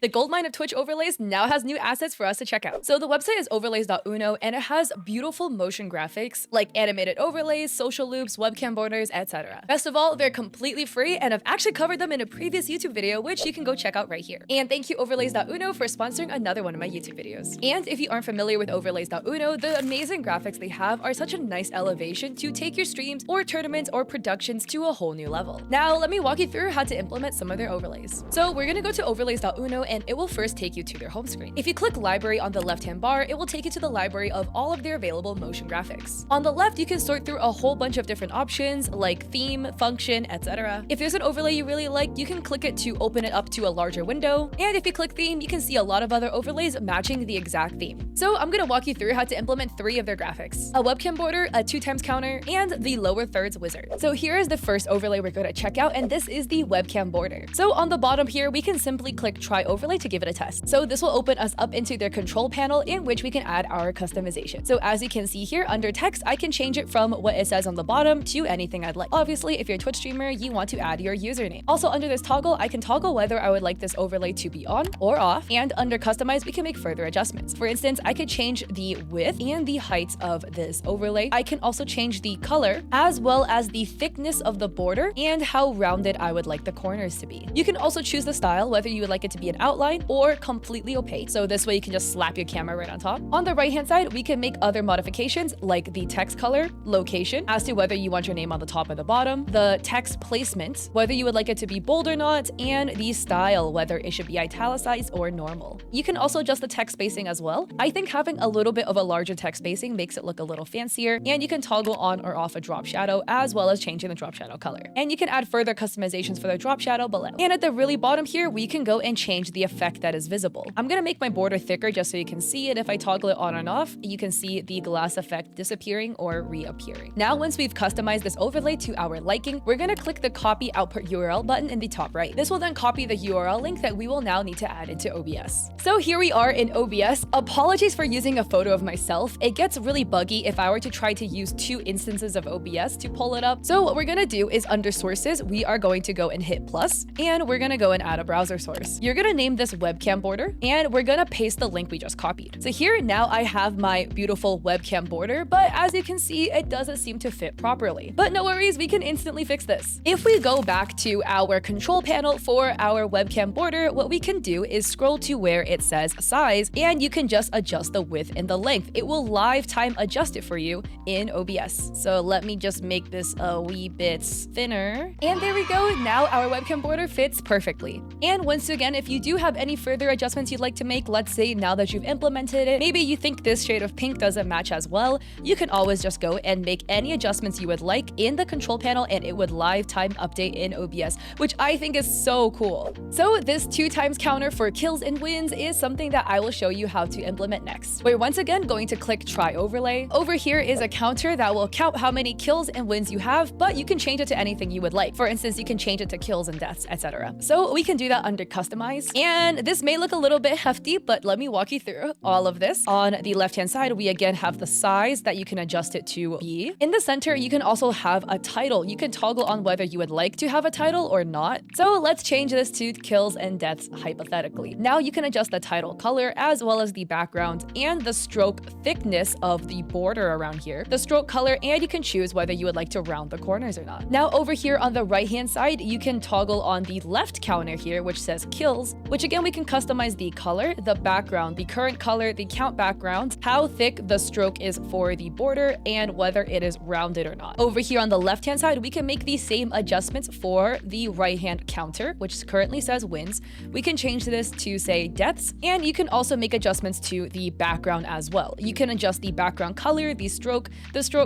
The goldmine of Twitch overlays now has new assets for us to check out. So the website is Overlays.Uno and it has beautiful motion graphics like animated overlays, social loops, webcam borders, etc. Best of all, they're completely free and I've actually covered them in a previous YouTube video, which you can go check out right here. And thank you Overlays.Uno for sponsoring another one of my YouTube videos. And if you aren't familiar with Overlays.Uno, the amazing graphics they have are such a nice elevation to take your streams or tournaments or productions to a whole new level. Now let me walk you through how to implement some of their overlays. So we're gonna go to Overlays.Uno and it will first take you to their home screen. If you click library on the left-hand bar, it will take you to the library of all of their available motion graphics. On the left, you can sort through a whole bunch of different options like theme, function, etc. If there's an overlay you really like, you can click it to open it up to a larger window. And if you click theme, you can see a lot of other overlays matching the exact theme. So I'm gonna walk you through how to implement 3 of their graphics: a webcam border, a 2x counter, and the lower thirds wizard. So here is the first overlay we're gonna check out, and this is the webcam border. So on the bottom here, we can simply click try overlay to give it a test. So this will open us up into their control panel in which we can add our customization. So as you can see here under text, I can change it from what it says on the bottom to anything I'd like. Obviously, if you're a Twitch streamer, you want to add your username. Also under this toggle, I can toggle whether I would like this overlay to be on or off. And under customize, we can make further adjustments. For instance, I could change the width and the height of this overlay. I can also change the color as well as the thickness of the border and how rounded I would like the corners to be. You can also choose the style, whether you would like it to be an outline or completely opaque. So this way you can just slap your camera right on top. On the right hand side, we can make other modifications like the text color, location, as to whether you want your name on the top or the bottom, the text placement, whether you would like it to be bold or not, and the style, whether it should be italicized or normal. You can also adjust the text spacing as well. I think having a little bit of a larger text spacing makes it look a little fancier, and you can toggle on or off a drop shadow as well as changing the drop shadow color. And you can add further customizations for the drop shadow below. And at the really bottom here, we can go and change the effect that is visible. I'm gonna make my border thicker just so you can see it. If I toggle it on and off, you can see the glass effect disappearing or reappearing. Now, once we've customized this overlay to our liking, we're gonna click the copy output URL button in the top right. This will then copy the URL link that we will now need to add into OBS. So here we are in OBS. Apologies for using a photo of myself. It gets really buggy if I were to try to use 2 instances of OBS to pull it up. So what we're gonna do is under sources, we are going to go and hit plus, and we're gonna go and add a browser source. You're gonna name this webcam border, and we're gonna paste the link we just copied. So here now I have my beautiful webcam border, but as you can see, it doesn't seem to fit properly. But no worries, we can instantly fix this. If we go back to our control panel for our webcam border, what we can do is scroll to where it says size, and you can just adjust the width and the length. It will live time adjust it for you in OBS. So let me just make this a wee bit thinner. And there we go. Now our webcam border fits perfectly. And once again, if you do have any further adjustments you'd like to make, let's say now that you've implemented it, maybe you think this shade of pink doesn't match as well, you can always just go and make any adjustments you would like in the control panel and it would live time update in OBS, which I think is so cool. So this 2x counter for kills and wins is something that I will show you how to implement next. We're once again going to click try overlay. Over here is a counter that will count how many kills and wins you have, but you can change it to anything you would like. For instance, you can change it to kills and deaths, etc. So we can do that under customize. And this may look a little bit hefty, but let me walk you through all of this. On the left-hand side, we again have the size that you can adjust it to be. In the center, you can also have a title. You can toggle on whether you would like to have a title or not. So let's change this to kills and deaths hypothetically. Now you can adjust the title color as well as the background and the stroke thickness of the border around here, the stroke color, and you can choose whether you would like to round the corners or not. Now over here on the right-hand side, you can toggle on the left counter here, which says kills, which again, we can customize the color, the background, the current color, the count background, how thick the stroke is for the border, and whether it is rounded or not. Over here on the left-hand side, we can make the same adjustments for the right-hand counter, which currently says wins. We can change this to say deaths, and you can also make adjustments to the background as well. You can adjust the background color, the stroke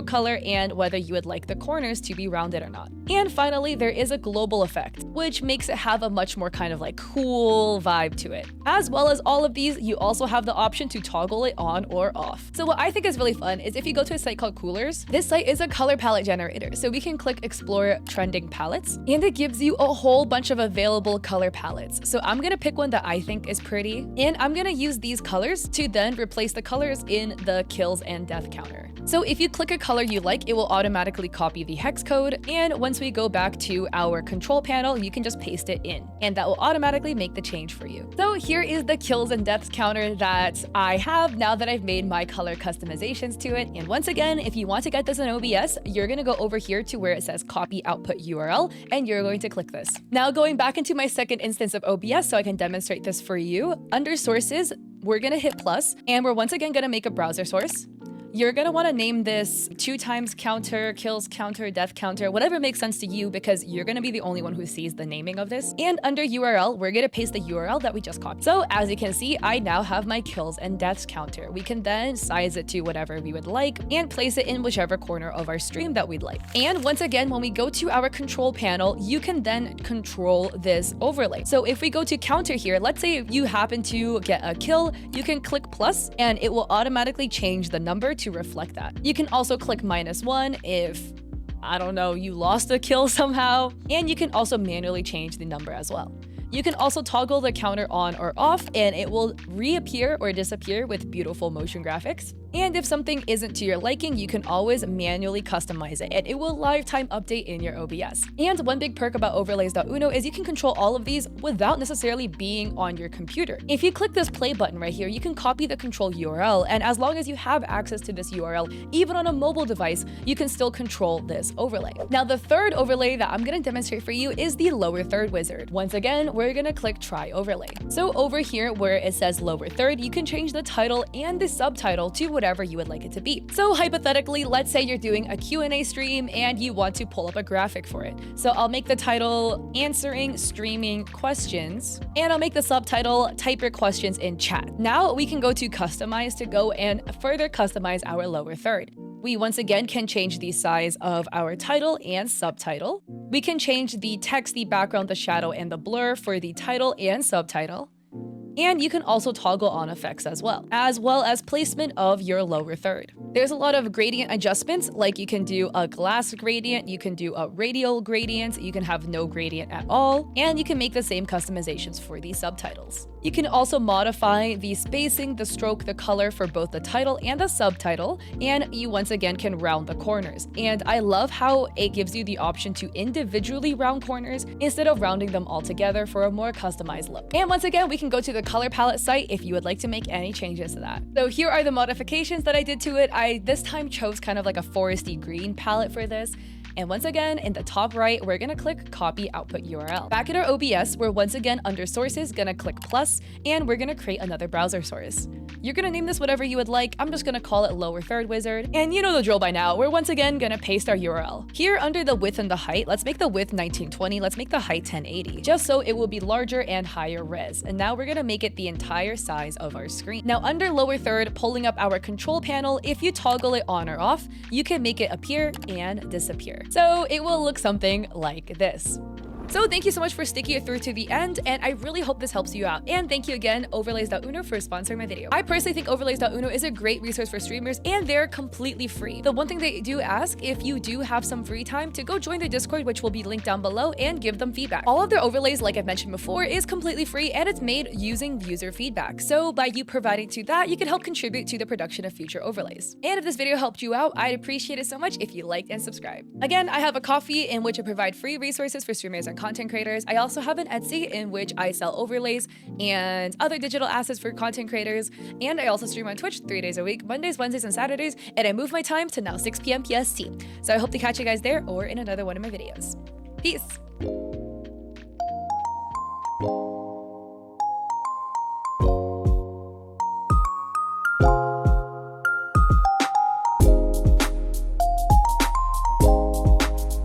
color, and whether you would like the corners to be rounded or not. And finally, there is a global effect, which makes it have a much more kind of like cool vibe to it. As well as all of these, you also have the option to toggle it on or off. So what I think is really fun is if you go to a site called Coolers, this site is a color palette generator. So we can click explore trending palettes, and it gives you a whole bunch of available color palettes. So I'm gonna pick one that I think is pretty, and I'm gonna use these colors to then replace the colors in the kills and death counter. So if you click a color you like, it will automatically copy the hex code, and once we go back to our control panel, you can just paste it in, and that will automatically make the change change for you. So here is the kills and deaths counter that I have now that I've made my color customizations to it. And once again, if you want to get this in OBS, you're going to go over here to where it says copy output URL, and you're going to click this. Now going back into my second instance of OBS so I can demonstrate this for you, under sources, we're going to hit plus, and we're once again going to make a browser source. You're going to want to name this 2 times counter, kills counter, death counter, whatever makes sense to you, because you're going to be the only one who sees the naming of this. And under URL, we're going to paste the URL that we just copied. So as you can see, I now have my kills and deaths counter. We can then size it to whatever we would like and place it in whichever corner of our stream that we'd like. And once again, when we go to our control panel, you can then control this overlay. So if we go to counter here, let's say if you happen to get a kill, you can click plus and it will automatically change the number to reflect that. You can also click -1 if, I don't know, you lost a kill somehow, and you can also manually change the number as well. You can also toggle the counter on or off, and it will reappear or disappear with beautiful motion graphics. And if something isn't to your liking, you can always manually customize it, and it will lifetime update in your OBS. And one big perk about Overlays.Uno is you can control all of these without necessarily being on your computer. If you click this play button right here, you can copy the control URL, and as long as you have access to this URL, even on a mobile device, you can still control this overlay. Now, the third overlay that I'm going to demonstrate for you is the lower third wizard. Once again, we're going to click try overlay. So over here where it says lower third, you can change the title and the subtitle to whatever you would like it to be. So hypothetically, let's say you're doing a Q&A stream and you want to pull up a graphic for it. So I'll make the title answering streaming questions, and I'll make the subtitle type your questions in chat. Now we can go to customize to go and further customize our lower third. We once again can change the size of our title and subtitle. We can change the text, the background, the shadow, and the blur for the title and subtitle. And you can also toggle on effects as well as placement of your lower third. There's a lot of gradient adjustments, like you can do a glass gradient, you can do a radial gradient, you can have no gradient at all, and you can make the same customizations for the subtitles. You can also modify the spacing, the stroke, the color for both the title and the subtitle, and you once again can round the corners. And I love how it gives you the option to individually round corners instead of rounding them all together for a more customized look. And once again, we can go to the color palette site if you would like to make any changes to that. So here are the modifications that I did to it. I this time chose kind of like a foresty green palette for this. And once again, in the top right, we're gonna click copy output URL. Back at our OBS, we're once again under sources, gonna click plus, and we're gonna create another browser source. You're gonna name this whatever you would like. I'm just gonna call it lower third wizard. And you know the drill by now. We're once again gonna paste our URL. Here under the width and the height, let's make the width 1920, let's make the height 1080, just so it will be larger and higher res. And now we're gonna make it the entire size of our screen. Now under lower third, pulling up our control panel, if you toggle it on or off, you can make it appear and disappear. So it will look something like this. So thank you so much for sticking it through to the end, and I really hope this helps you out. And thank you again, Overlays.Uno, for sponsoring my video. I personally think Overlays.Uno is a great resource for streamers, and they're completely free. The one thing they do ask, if you do have some free time, to go join their Discord, which will be linked down below, and give them feedback. All of their overlays, like I've mentioned before, is completely free, and it's made using user feedback. So by you providing to that, you can help contribute to the production of future overlays. And if this video helped you out, I'd appreciate it so much if you liked and subscribed. Again, I have a Ko-fi in which I provide free resources for streamers and content creators. I also have an Etsy in which I sell overlays and other digital assets for content creators. And I also stream on Twitch 3 days a week, Mondays, Wednesdays, and Saturdays. And I moved my time to now 6 p.m. PST. So I hope to catch you guys there or in another one of my videos. Peace.